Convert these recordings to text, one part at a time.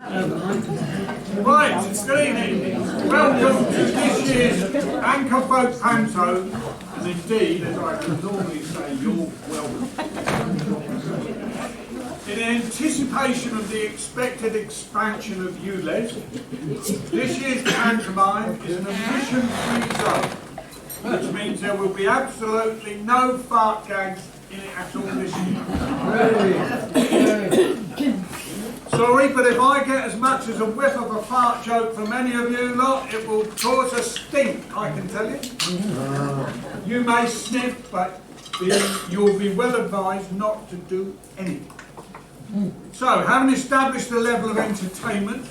Right, good evening. Welcome to this year's Anchor Folk Panto, and indeed, as I can normally say, you're welcome. In anticipation of the expected expansion of ULEZ, this year's pantomime is an admission-free zone, which means there will be absolutely no fart gags in it at all this year. Sorry, but if I get as much as a whiff of a fart joke from any of you lot, it will cause a stink, I can tell you. You may sniff, but you'll be well advised not to do anything. So, having established the level of entertainment,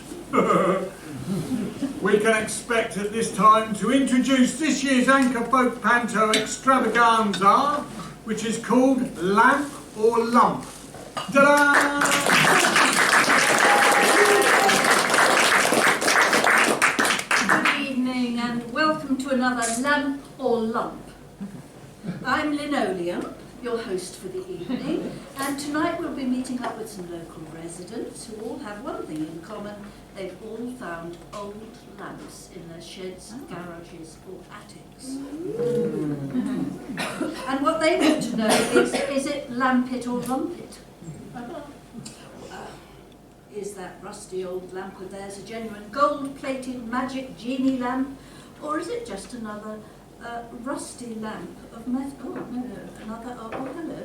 we can expect at this time to introduce this year's Anchor Folk Panto extravaganza, which is called Lamp or Lump. Ta-da! And welcome to another Lamp or Lump. I'm Linoleum, your host for the evening, and tonight we'll be meeting up with some local residents who all have one thing in common: they've all found old lamps in their sheds, garages or attics. And what they want to know is it lamp it or lump it? Is that rusty old lamp of theirs a genuine gold-plated magic genie lamp, or is it just another rusty lamp of metal? Oh, no, another, hello.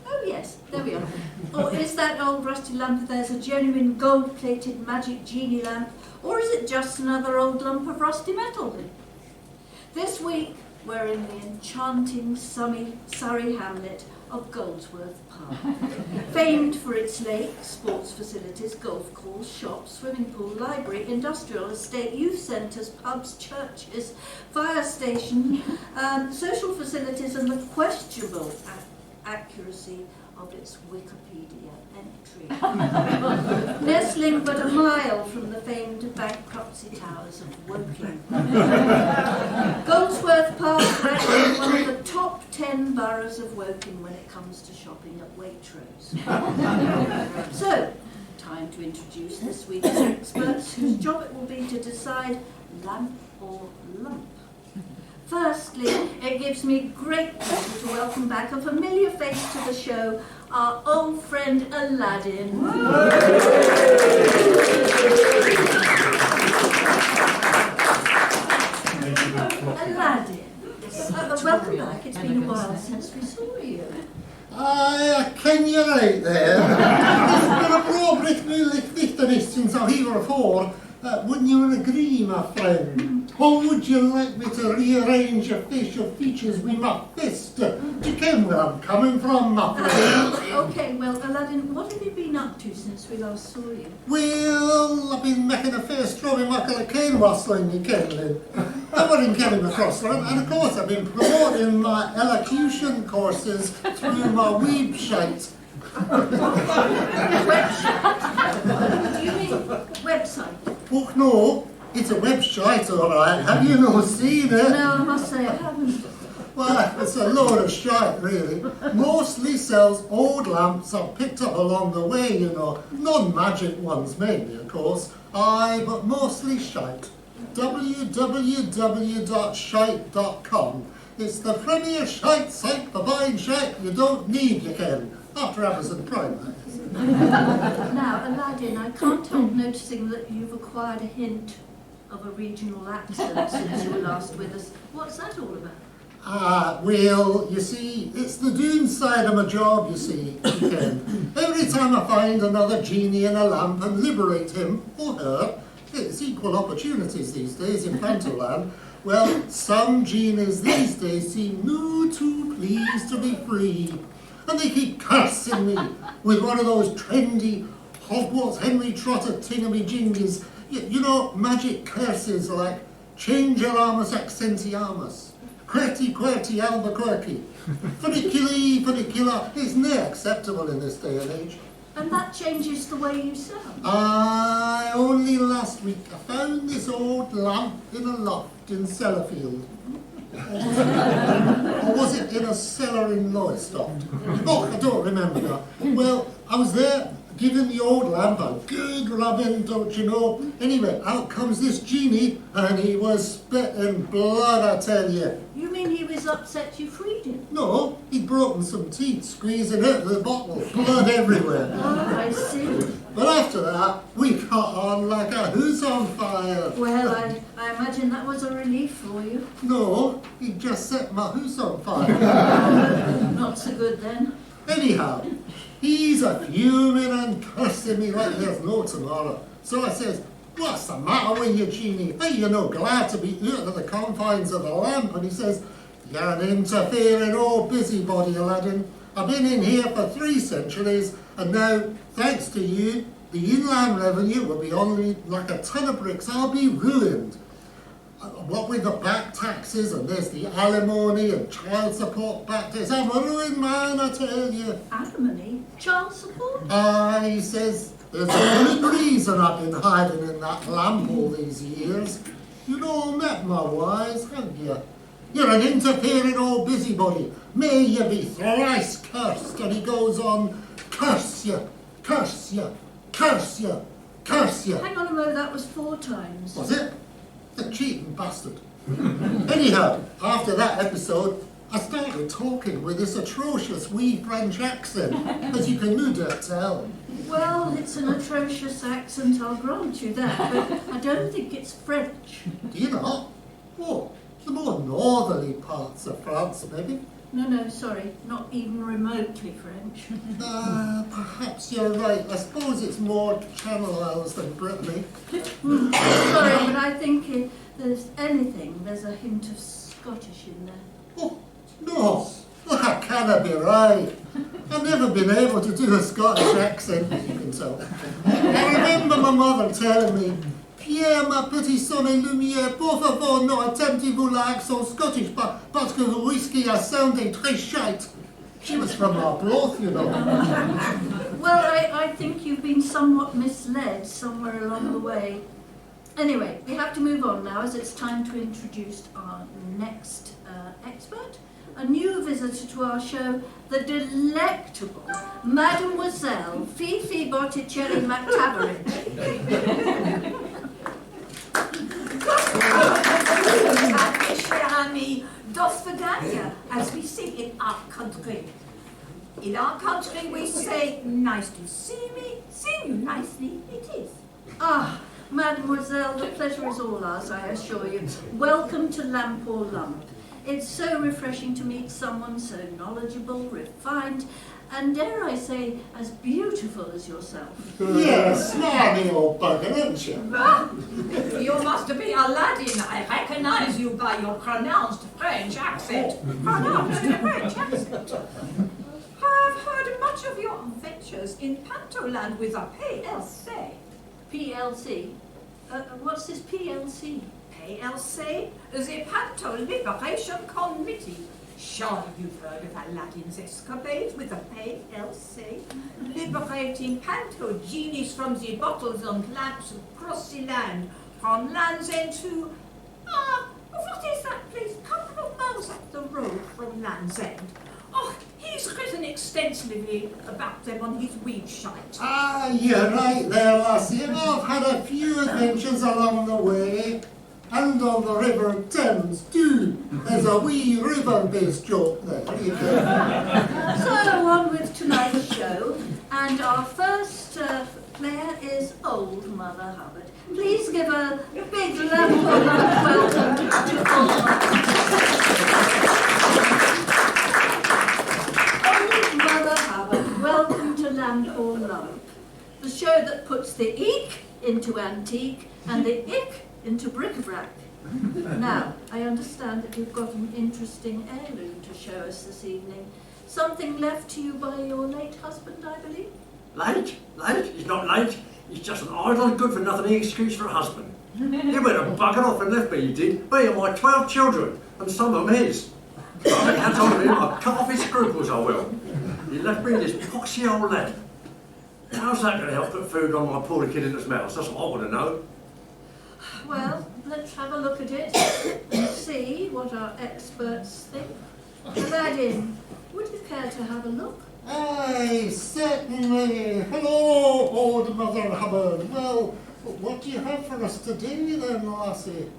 Oh yes, there we are. Or is that old rusty lamp of theirs a genuine gold-plated magic genie lamp, or is it just another old lump of rusty metal? This week, we're in the enchanting Surrey hamlet of Goldsworth Park, famed for its lakes, sports facilities, golf course, shops, swimming pool, library, industrial estate, youth centres, pubs, churches, fire station, social facilities, and the questionable accuracy of its Wikipedia entry. Nestling but a mile from the famed bankruptcy towers of Woking. Goldsworth Park ranks one of the top 10 boroughs of Woking when it comes to shopping at Waitrose. So, time to introduce this week's experts, whose job it will be to decide lamp or lump. Firstly, it gives me great pleasure to welcome back a familiar face to the show, our old friend Aladdin. Aladdin, welcome back. It's been a while since we saw you. Ken you right there? It's been a broad music since I'm here before. Wouldn't you agree, my friend? Or would you like me to rearrange your facial features with my fist? Do you ken where I'm coming from, my friend? Okay, well, Aladdin, what have you been up to since we last saw you? Well, I've been making a fair strawberry muckle of cane rustling, you ken, Lynn. I've been getting across there, and of course I've been promoting my elocution courses through my website. Website? Do you mean website? Oh no, it's a website, alright. Have you not seen it? No, I must say I haven't. Well, it's a load of shite, really. Mostly sells old lamps I've picked up along the way, you know. Non-magic ones mainly, of course. Aye, but mostly shite. www.shite.com. It's the premier shite site for buying shite you don't need, you can. After Amazon Prime, that is. Now, Aladdin, I can't help noticing that you've acquired a hint of a regional accent since you were last with us. What's that all about? Well, you see, it's the doom side of my job, you see, Ken. Every time I find another genie in a lamp and liberate him or her, it's equal opportunities these days in Panto-let. Well, some genies these days seem no too pleased to be free. And they keep cursing me with one of those trendy Hogwarts Henry Trotter tingamajingies. You know, magic curses like Change-aramus accentiamus, Querty Albuquerque, Funiculi, it's near acceptable in this day and age. And that changes the way you sound. Only last week I found this old lamp in a loft in Sellafield. Or was it in a cellar in Lowestoft? Oh, I don't remember now. Well, I was there giving the old lamp a good rubbing, don't you know? Anyway, out comes this genie, and he was spitting blood, I tell you. You mean he was upset you freed him? No, he'd broken some teeth, squeezing out the bottle, blood everywhere. Oh, I see. But after that, we caught on like a house on fire. Well, I imagine that was a relief for you. No, he just set my house on fire. Not so good then. Anyhow, he's a fuming and cursing me like there's no tomorrow. So I says, what's the matter with you, Genie? Are you no glad to be out of the confines of the lamp? And he says, you're an interfering old busybody, Aladdin. I've been in here for 3 centuries, and now, thanks to you, the inland revenue will be only like a ton of bricks. I'll be ruined. What with the back taxes, and there's the alimony and child support back taxes. I'm a ruined man, I tell you. Alimony? Child support? He says, there's a good reason I've been hiding in that lamp all these years. You've all met my wise, haven't you? You're an interfering old busybody. May you be thrice cursed. And he goes on, curse you, curse you, curse you, curse you. Hang on a moment, that was 4 times. Was it? The cheating bastard. Anyhow, after that episode, I started talking with this atrocious wee French accent, as you can no doubt tell. Well, it's an atrocious accent, I'll grant you that, but I don't think it's French. Do you not? Oh, the more northerly parts of France, maybe. No, sorry, not even remotely French. Perhaps you're right. I suppose it's more Channel Islands than Brittany. Sorry, but I think if there's anything, there's a hint of Scottish in there. Oh, no, that cannot be right. I've never been able to do a Scottish accent, as you can tell. I remember my mother telling me, Pierre, ma petit son et lumière, pour favor, no attemptez-vous l'accent Scottish, parce que vous risquez à sounder très shite. She was from Arbroath, you know. Well, I think you've been somewhat misled somewhere along the way. Anyway, we have to move on now, as it's time to introduce our next expert. A new visitor to our show, the delectable Mademoiselle Fifi Botticelli McTaveridge. Cher ami, dos vidania, as we say in our country. In our country we say, nice to see me, see you nicely, it is. Ah, Mademoiselle, the pleasure is all ours, I assure you. Welcome to Lamp or Lump. It's so refreshing to meet someone so knowledgeable, refined, and dare I say, as beautiful as yourself. Yes, smarmy old bugger, aren't you? Ah, you must be Aladdin. I recognize you by your pronounced French accent. Pronounced French accent. I've heard much of your adventures in Panto-let with a PLC. PLC? What's this PLC? PLC? The Panto Liberation Committee. Surely you've heard of Aladdin's escapades with the PLC, liberating Panto genies from the bottles and lamps across the land, from Land's End to, what is that place? A couple of miles up the road from Land's End. Oh, he's written extensively about them on his website. You're right there, lassie. I've had a few adventures along the way. And on the River Thames, too. There's a wee river-based joke there. So on with tonight's show, and our first player is Old Mother Hubbard. Please give a big level of welcome to Old Mother Hubbard. Welcome to Lamp or Lump, the show that puts the eek into antique and the ick into bric-a-brac. Now, I understand that you've got an interesting heirloom to show us this evening. Something left to you by your late husband, I believe? Late? Late? He's not late. He's just an idle, good-for-nothing excuse for a husband. He went and buggered off and left me, he did. Me and my 12 children, and some of them his. I can't tell him, I'll cut off his scruples, I will. He left me this poxy old lad. How's that going to help put food on my poor kid's mouth? That's what I want to know. Well, let's have a look at it and see what our experts think. Aladdin, would you care to have a look? Aye, certainly. Hello, old Mother Hubbard. Well, what do you have for us today then, lassie?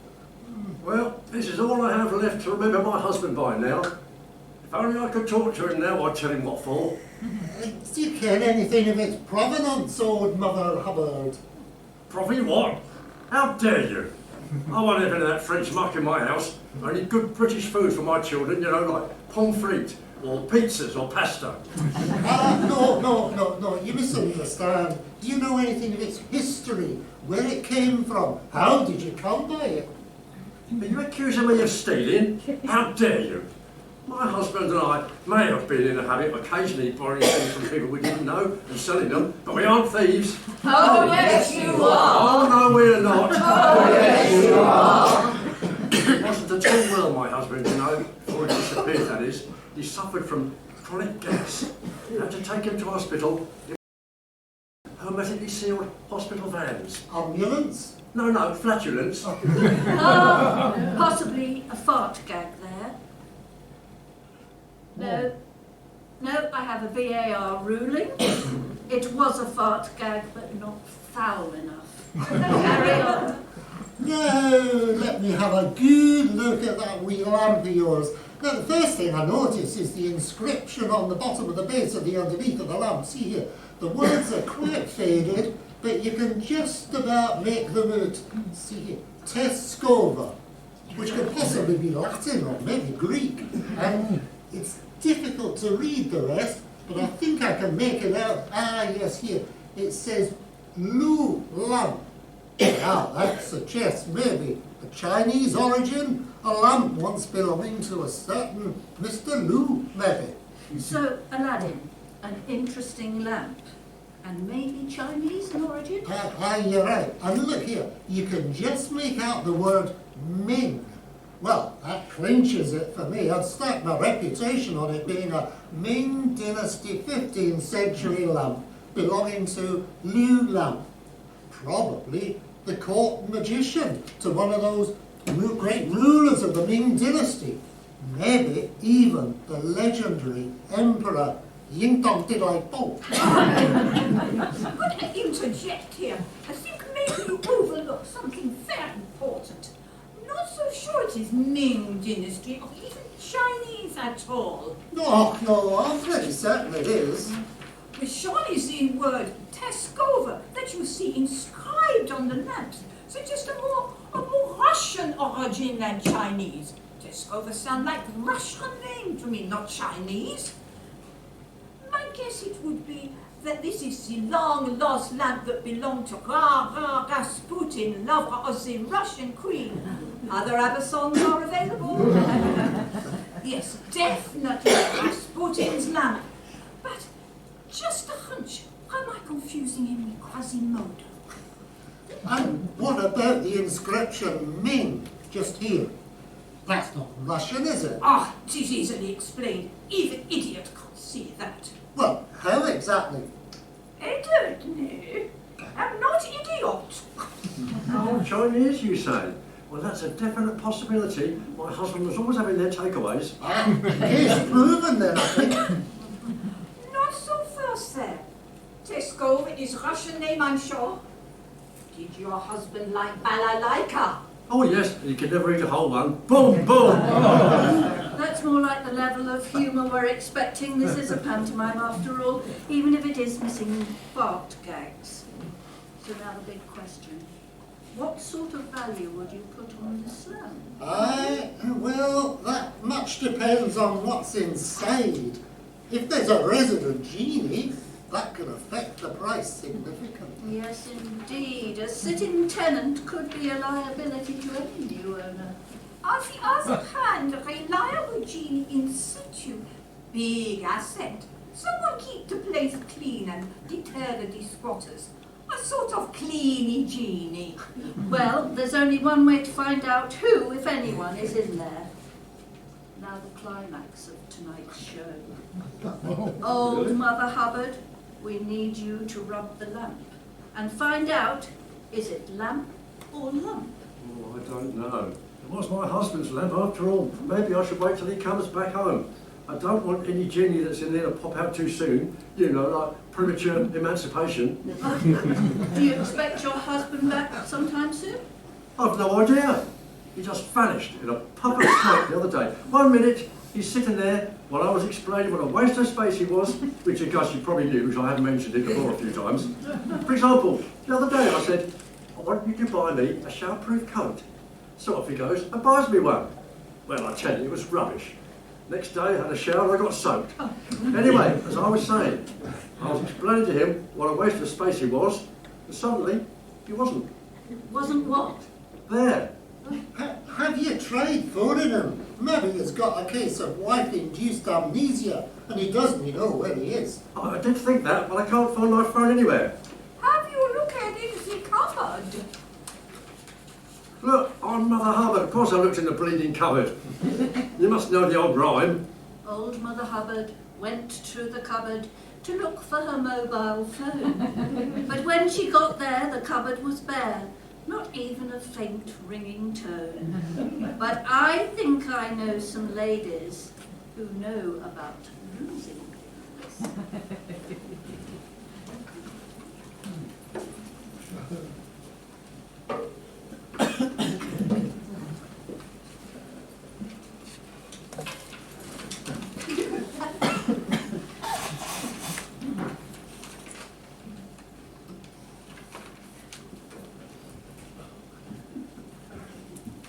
Well, this is all I have left to remember my husband by now. If only I could talk to him now, I'd tell him what for. Do you care anything of its provenance, old Mother Hubbard? Profi what? How dare you? I won't have any of that French muck in my house. Only good British food for my children, you know, like pommes frites, or pizzas, or pasta. No, you misunderstand. Do you know anything of its history? Where it came from? How did you come by it? Are you accusing me of stealing? How dare you? My husband and I may have been in the habit of occasionally borrowing things from people we didn't know and selling them, but we aren't thieves. Oh, yes, you are. Oh, no, we're not. Oh, yes, you are. He wasn't at all well, my husband, you know, before he disappeared, that is. He suffered from chronic gas. Had to take him to hospital in hermetically sealed hospital vans. Ambulance? No, flatulence. Ah, possibly a fart gag there. No, I have a VAR ruling. It was a fart gag, but not foul enough. Carry on. Now, let me have a good look at that wee lamp of yours. Now, the first thing I notice is the inscription on the bottom of the base of the underneath of the lamp. See here, the words are quite faded, but you can just about make them out. See here, Tescova, which could possibly be Latin or maybe Greek. And it's difficult to read the rest, but I think I can make it out. Ah, yes, here. It says Lu lamp. Now, that suggests maybe a Chinese origin, a lamp once belonging to a certain Mr. Lu, maybe. So, Aladdin, an interesting lamp, and maybe Chinese in origin? You're right. And look here, you can just make out the word Ming. Well, that clinches it for me. I'd stake my reputation on it being a Ming Dynasty 15th century lamp belonging to Lu lamp. Probably the court magician to one of those great rulers of the Ming Dynasty. Maybe even the legendary Emperor Ying Tong Tidai Po. Could I interject here? I think maybe you overlooked something very important. I'm not so sure it is Ming Dynasty or even Chinese at all. No, I'm pretty certain it is. We surely see the word Tescova that you see inscribed on the lamps suggest a more Russian origin than Chinese. Tescova sound like Russian name to me, not Chinese. My guess it would be that this is the long-lost lamp that belonged to Rasputin, lover of the Russian queen. Other ABBA songs are available. Yes, definitely Rasputin's lamp. But just a hunch, am I confusing him with Quasimodo? And what about the inscription Ming, just here? That's not Russian, is it? Ah, it is easily explained. Even idiot can't see that. Well, how exactly? I don't know. I'm not idiot. Oh, Chinese, you say? Well, that's a definite possibility. My husband was always having their takeaways. Case proven then, I think. Not so fast there. Tesco is Russian name, I'm sure. Did your husband like balalaika? Oh, yes, you could never eat a whole one. Boom, boom! That's more like the level of humour we're expecting. This is a pantomime after all, even if it is missing fart gags. So now the big question. What sort of value would you put on this lamp? Well, that much depends on what's inside. If there's a resident genie, that can affect the price significantly. Yes, indeed. A sitting tenant could be a liability to any new owner. On the other hand, a reliable genie in situ, big asset. Someone keep the place clean and deter the squatters. A sort of cleany genie. Well, there's only one way to find out who, if anyone, is in there. Now the climax of tonight's show. Old Mother Hubbard, we need you to rub the lamp and find out, is it lamp or lump? Oh, I don't know. It was my husband's lamp after all. Maybe I should wait till he comes back home. I don't want any genie that's in there to pop out too soon, you know, like premature emancipation. Do you expect your husband back sometime soon? I've no idea. He just vanished in a puff of smoke the other day. 1 minute, he's sitting there while I was explaining what a waste of space he was, which of course you probably knew, because I have mentioned it before a few times. For example, the other day I said, I want you to buy me a showerproof coat. So off he goes and buys me one. Well, I tell you, it was rubbish. Next day, I had a shower and I got soaked. Anyway, as I was saying, I was explaining to him what a waste of space he was, and suddenly, he wasn't. Wasn't what? There. Have you tried phoning him? Maybe he's got a case of wife-induced amnesia and he doesn't know where he is. I did think that, but I can't find my phone anywhere. Have you looked at it in the cupboard? Look, I'm Mother Hubbard. Of course I looked in the bleeding cupboard. You must know the old rhyme. Old Mother Hubbard went to the cupboard to look for her mobile phone. But when she got there, the cupboard was bare, not even a faint ringing tone. But I think I know some ladies who know about losing things.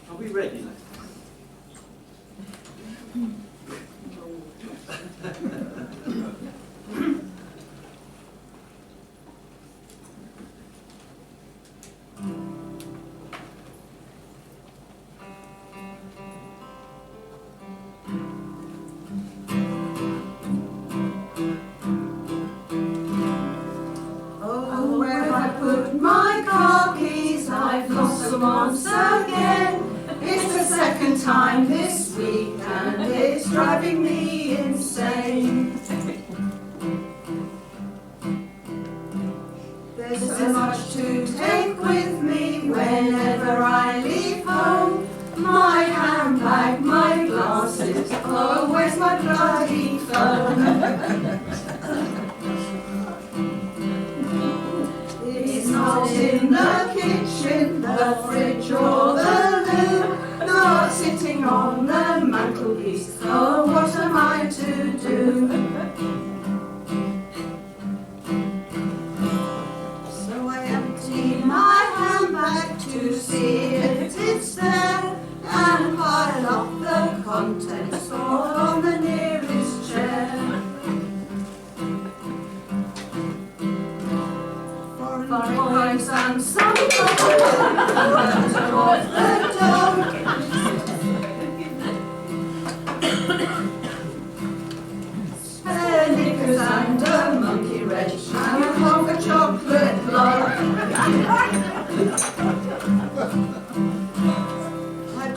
Are we ready? Oh, where have I put my car keys? I've lost them once again. It's the second time this week and it's driving me insane. There's so much to take with me whenever I leave home. My handbag, my glasses, oh, where's my bloody phone? It's not in the kitchen, the fridge or the loo, not sitting on the mantelpiece. Oh, what am I to do? So I empty my handbag to see if it's there, and pile up the contents all on the nearest chair. Foreign coins and some gold off the door. Spare knickers and a monkey wrench and a hunk of chocolate blood.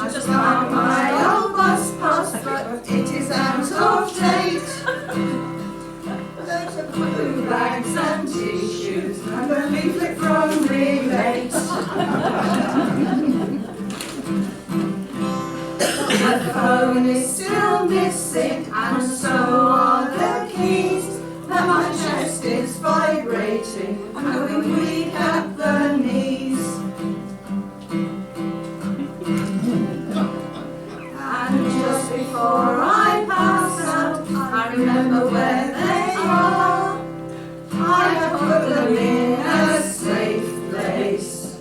I just found my old bus pass, but it is out of date. Loads of blue bags and tissues and a leaflet from Relate. My phone is still missing and so are the keys. But my chest is vibrating and going weak at the knees. And just before I pass out, I remember where they are. I have put them in a safe place.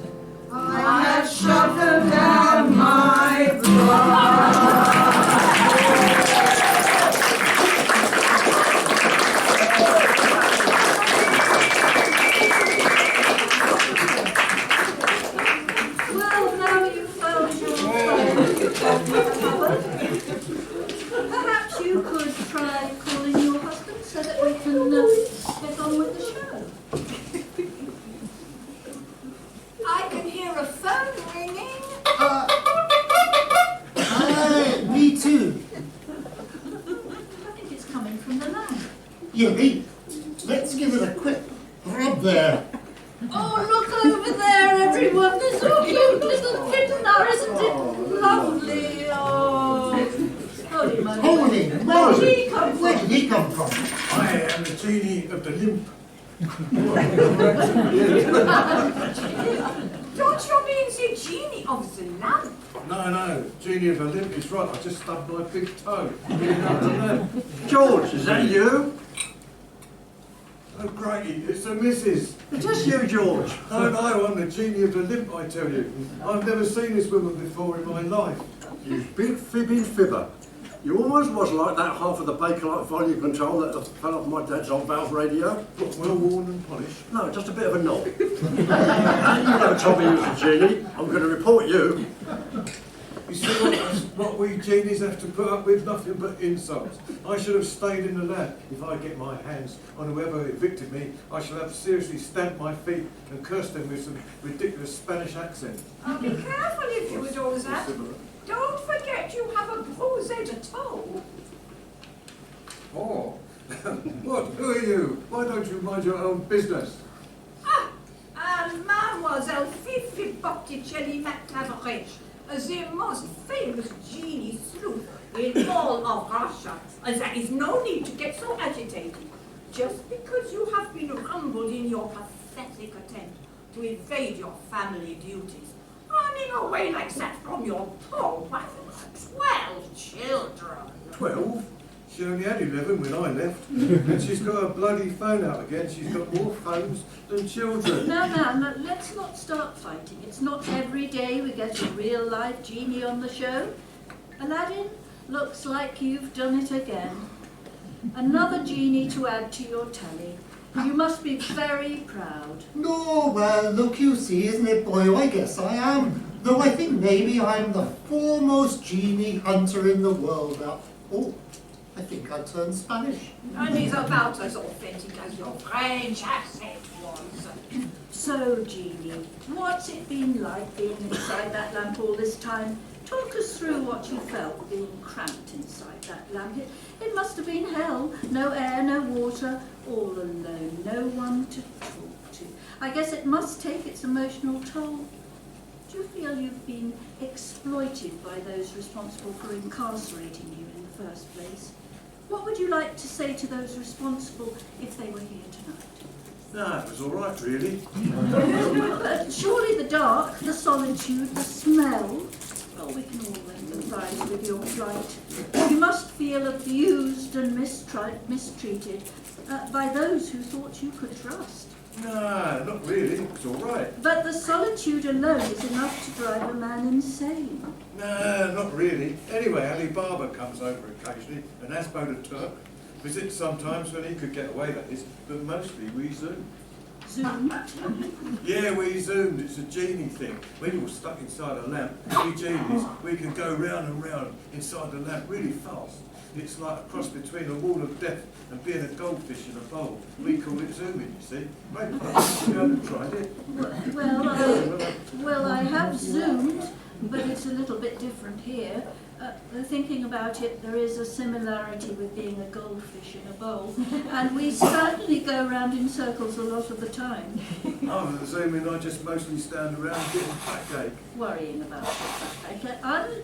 I have shoved them down my bra. Well, now you've found your phone, perhaps you could try calling your husband so that we can get on with the show. I can hear a phone ringing. Me too. I think it's coming from the land. You mean, let's give it a quick rub there. Oh, look over there, everyone. There's a cute little kitten now, isn't it? Lovely. Oh, holy moly. Holy Merlin, Merlin. Where did he come Where from? did he come from? I am the genie of the limp. Don't you mean the genie of the lamp? No, genie of the limp is right. I just stubbed my big toe. Getting out the lamp. George, is that you? Oh, Granny, it's the missus. It is you, George. No, I'm the genie of the limp, I tell you. I've never seen this woman before in my life. You big fibbing fibber. You almost was like that half of the Bakelite volume control that fell off my dad's old valve radio. What, well worn and polished? No, just a bit of a knob. And you never told me you was a genie. I'm going to report you. You see what we genies have to put up with? Nothing but insults. I should have stayed in the lab. If I get my hands on whoever evicted me, I shall have seriously stamped my feet and cursed them with some ridiculous Spanish accent. Oh, be careful if you would all that. Don't forget you have a bruised toe. Oh, what? Who are you? Why don't you mind your own business? Ah, and Mademoiselle Fifi Botticelli McTavish, the most famous genie sleuth in all of Russia. And there is no need to get so agitated. Just because you have been rumbled in your pathetic attempt to evade your family duties, running away like that from your poor wife and 12 children. 12? She only had 11 when I left. And she's got her bloody phone out again. She's got more phones than children. No, let's not start fighting. It's not every day we get a real live genie on the show. Aladdin, looks like you've done it again. Another genie to add to your tally. You must be very proud. No, well, look, you see, isn't it, boy? I guess I am. Though I think maybe I'm the foremost genie hunter in the world now. Oh, I think I turned Spanish. And he's about as authentic as your French accent was. So, Genie, what's it been like being inside that lamp all this time? Talk us through what you felt being cramped inside that lamp. It must have been hell. No air, no water, all alone, no one to talk to. I guess it must take its emotional toll. Do you feel you've been exploited by those responsible for incarcerating you in the first place? What would you like to say to those responsible if they were here tonight? No, it was all right, really. But surely the dark, the solitude, the smell, well, we can all empathise with your plight. You must feel abused and mistreated by those who thought you could trust. No, not really. It was all right. But the solitude alone is enough to drive a man insane. No, not really. Anyway, Ali Baba comes over occasionally, and Asbo the Turk visits sometimes when he could get away, that is, but mostly we Zoom. Zoom? Yeah, we Zoomed. It's a genie thing. When you're stuck inside a lamp, we genies, we can go round and round inside the lamp really fast. It's like a cross between a wall of death and being a goldfish in a bowl. We call it zooming, you see. Great fun. You haven't tried it? Well, I have zoomed, but it's a little bit different here. Thinking about it, there is a similarity with being a goldfish in a bowl, and we certainly go round in circles a lot of the time. Other than zooming, I just mostly stand around getting backache. Worrying about it.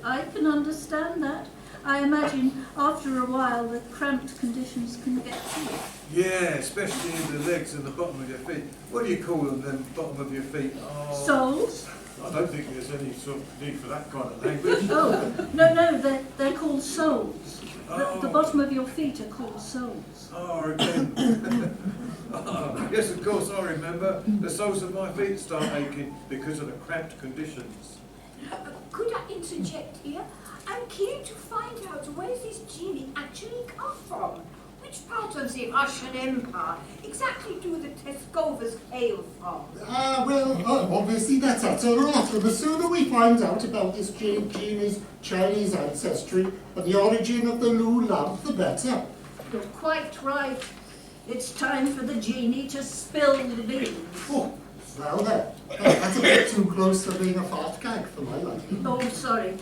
I can understand that. I imagine after a while the cramped conditions can get to you. Yeah, especially in the legs and the bottom of your feet. What do you call them bottom of your feet? Oh, Soles? I don't think there's any sort of need for that kind of language. Oh, no, they're called soles. Oh. The bottom of your feet are called soles. Oh, again. Oh, yes, of course, I remember. The soles of my feet start aching because of the cramped conditions. Could I interject here? I'm keen to find out where this genie actually come from. Which part of the Russian Empire exactly do the Tescovas hail from? Obviously that's utter rot, and the sooner we find out about this genie's Chinese ancestry and the origin of the Lou lamp, the better. You're quite right. It's time for the genie to spill the beans. Oh, well then, that's a bit too close to being a fart gag for my liking. Oh, sorry.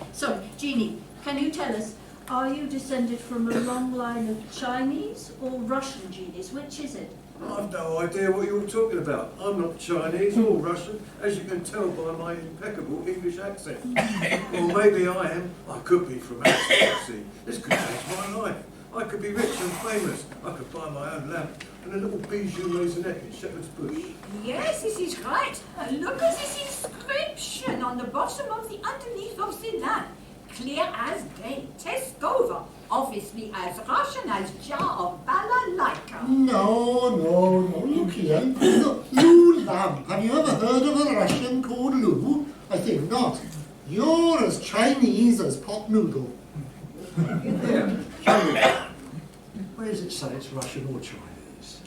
Genie, can you tell us, are you descended from a long line of Chinese or Russian genies? Which is it? I've no idea what you're talking about. I'm not Chinese or Russian, as you can tell by my impeccable English accent. Or maybe I am. I could be from Africa, see. This could change my life. I could be rich and famous. I could buy my own lamp and a little bijou maisonette in Shepherd's Bush. Yes, this is right. Look at this inscription on the bottom of the underneath of the lamp. Clear as day. Teskova. Obviously as Russian as Jar of Balalaika. No, look here. Lou Lamp. Have you ever heard of a Russian called Lou? I think not. You're as Chinese as pot noodle. Yeah. Where does it say it's Russian or Chinese?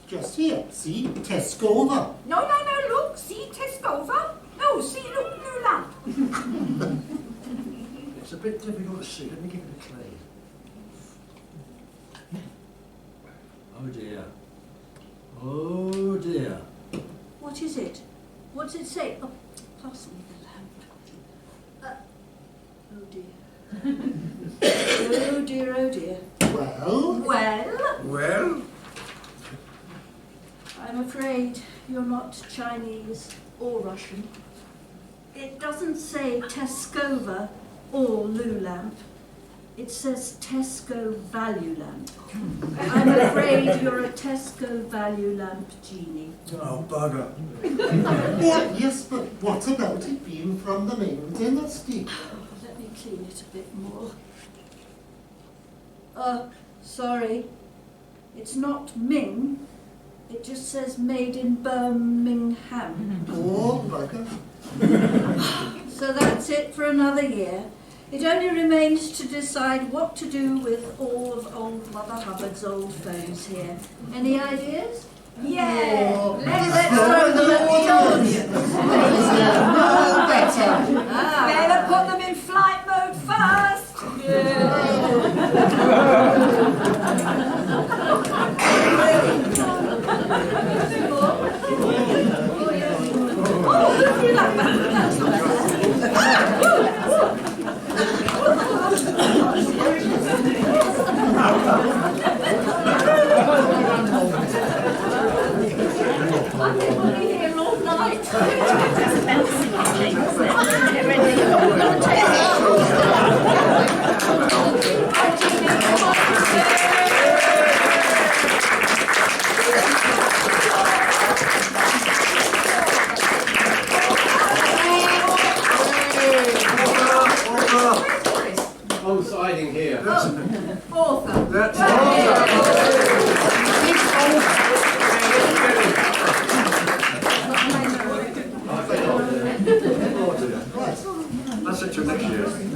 Just here, see? Teskova. No, look. See Teskova? No, see, look, Blue Lamp. It's a bit difficult to see. Let me give it a clean. Oh dear. Oh dear. What is it? What does it say? Oh, pass me the lamp. Oh dear. Oh dear, oh dear. Well? Well, I'm afraid you're not Chinese or Russian. It doesn't say Teskova or Lou Lamp. It says Tesco Value Lamp. I'm afraid you're a Tesco Value Lamp genie. oh bugger. What? Yes, but what about it being from the Ming Dynasty? Let me clean it a bit more. Sorry. It's not Ming. It just says made in Birmingham. Oh, bugger. So that's it for another year. It only remains to decide what to do with all of old Mother Hubbard's old phones here. Any ideas? Yeah. Oh, Let's throw them at the audience. No better. Better put them in flight mode first. I think we'll be here all night. I'm siding here. Author. That's That's it till next year.